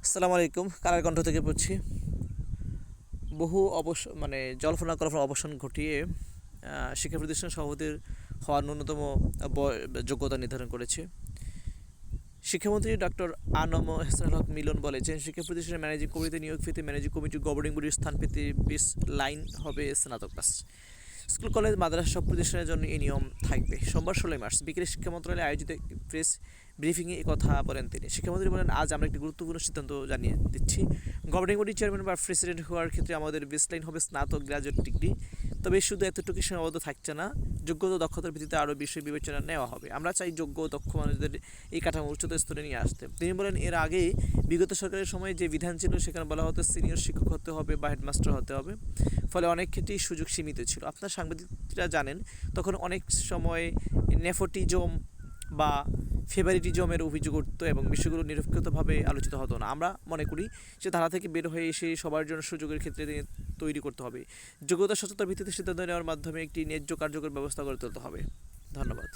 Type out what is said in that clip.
আসসালামু আলাইকুম। কারার কণ্ঠ থেকে পড়ছি। বহু জল্পনা কল্পনা অবসান ঘটিয়ে শিক্ষা প্রতিষ্ঠান সভাপতির হওয়ার ন্যূনতম যোগ্যতা নির্ধারণ করেছে। শিক্ষামন্ত্রী ডক্টর আনম এহসানুল হক মিলন বলেছেন, শিক্ষা প্রতিষ্ঠানের ম্যানেজিং কমিটিতে নিয়োগ পেতে ম্যানেজিং কমিটি গভর্নিং বডির স্থান পেতে বেস লাইন হবে স্নাতক পাস। স্কুল, কলেজ, মাদ্রাসা সব প্রতিষ্ঠানের জন্য এই নিয়ম থাকবে। সোমবার 16 মার্চ বিকেলে শিক্ষা মন্ত্রণালয়ে আয়োজিত প্রেস ব্রিফিংয়ে কথা বলেন তিনি। শিক্ষামন্ত্রী বলেন, আজ আমরা একটি গুরুত্বপূর্ণ সিদ্ধান্ত জানিয়ে দিচ্ছি। গভর্নিং বডির চেয়ারম্যান বা প্রেসিডেন্ট হওয়ার ক্ষেত্রে আমাদের বেসলাইন হবে স্নাতক গ্র্যাজুয়েট ডিগ্রি। তবে শুধু এতটুকু সীমাবদ্ধ থাকছে না, যোগ্যতা দক্ষতার ভিত্তিতে আরও বিষয় বিবেচনা নেওয়া হবে। আমরা চাই যোগ্য ও দক্ষ মানুষদের এই কাঠামো উচ্চতর স্তরে নিয়ে আসতে। তিনি বলেন, এর আগে বিগত সরকারের সময় যে বিধান ছিল সেখানে বলা হতো সিনিয়র শিক্ষক হতে হবে বা হেডমাস্টার হতে হবে, ফলে অনেক ক্ষেত্রেই সুযোগ সীমিত ছিল। আপনার সাংবাদিকরা জানেন, তখন অনেক সময় নেপোটিজম বা ফেভারিটিজমের অভিযোগ উঠত এবং বিষয়গুলো নিরপেক্ষভাবে আলোচিত হতো না। আমরা মনে করি যে ধারা থেকে বের হয়ে এসে সবার জন্য সুযোগের ক্ষেত্রে তৈরি করতে হবে। যোগ্যতা সচেতনতার ভিত্তিতে সিদ্ধান্ত নেওয়ার মাধ্যমে একটি ন্যায্য কার্যকর ব্যবস্থা গড়ে তুলতে হবে। ধন্যবাদ।